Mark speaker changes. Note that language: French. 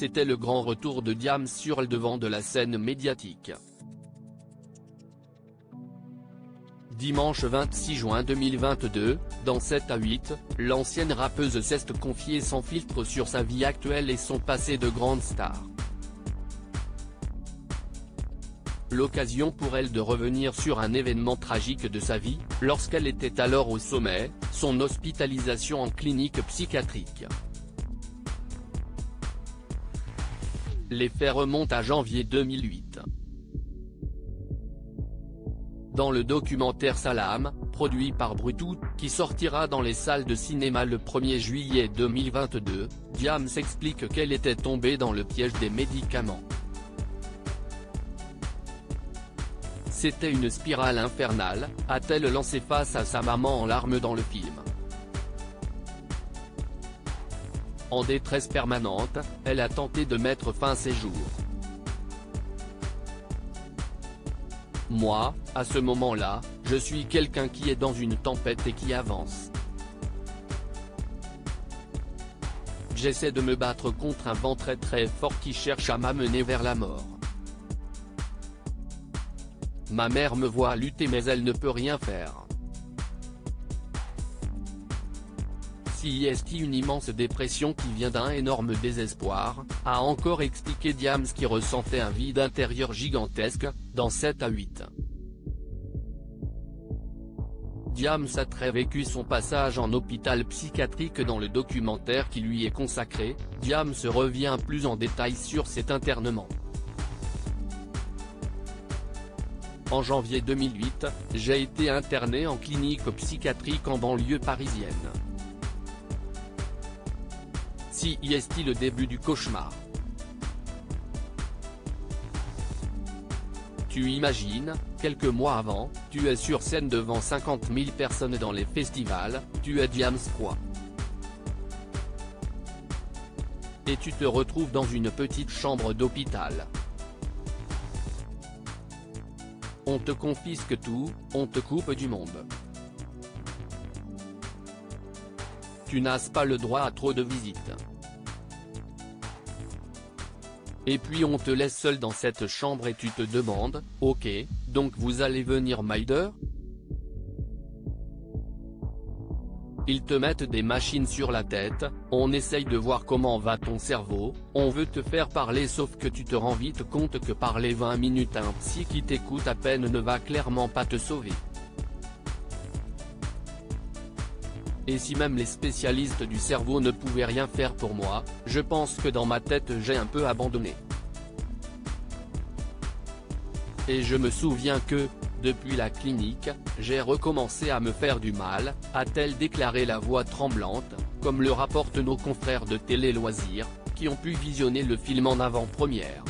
Speaker 1: c'était le grand retour de Diams sur le devant de la scène médiatique. Dimanche 26 juin 2022, dans 7 à 8, l'ancienne rappeuse s'est confiée sans filtre sur sa vie actuelle et son passé de grande star. L'occasion pour elle de revenir sur un événement tragique de sa vie, lorsqu'elle était alors au sommet, son hospitalisation en clinique psychiatrique. Les faits remontent à janvier 2008. Dans le documentaire Salam, produit par Brutout, qui sortira dans les salles de cinéma le 1er juillet 2022, Diams explique qu'elle était tombée dans le piège des médicaments. C'était une spirale infernale, a-t-elle lancé face à sa maman en larmes dans le film. En détresse permanente, elle a tenté de mettre fin à ses jours. Moi, à ce moment-là, je suis quelqu'un qui est dans une tempête et qui avance. J'essaie de me battre contre un vent très très fort qui cherche à m'amener vers la mort. Ma mère me voit lutter mais elle ne peut rien faire. Si est une immense dépression qui vient d'un énorme désespoir, a encore expliqué Diams qui ressentait un vide intérieur gigantesque, dans 7 à 8. Diams a très vécu son passage en hôpital psychiatrique dans le documentaire qui lui est consacré. Diams revient plus en détail sur cet internement. En janvier 2008, j'ai été interné en clinique psychiatrique en banlieue parisienne. Si est le début du cauchemar. Tu imagines, quelques mois avant, tu es sur scène devant 50 000 personnes dans les festivals, tu es Diams quoi. Et tu te retrouves dans une petite chambre d'hôpital. On te confisque tout, on te coupe du monde. Tu n'as pas le droit à trop de visites. Et puis on te laisse seul dans cette chambre et tu te demandes, ok, donc vous allez venir m'aider ? Ils te mettent des machines sur la tête, on essaye de voir comment va ton cerveau, on veut te faire parler sauf que tu te rends vite compte que parler 20 minutes à un psy qui t'écoute à peine ne va clairement pas te sauver. Et si même les spécialistes du cerveau ne pouvaient rien faire pour moi, je pense que dans ma tête j'ai un peu abandonné. Et je me souviens que, depuis la clinique, j'ai recommencé à me faire du mal, a-t-elle déclaré la voix tremblante, comme le rapportent nos confrères de Télé Loisirs, qui ont pu visionner le film en avant-première.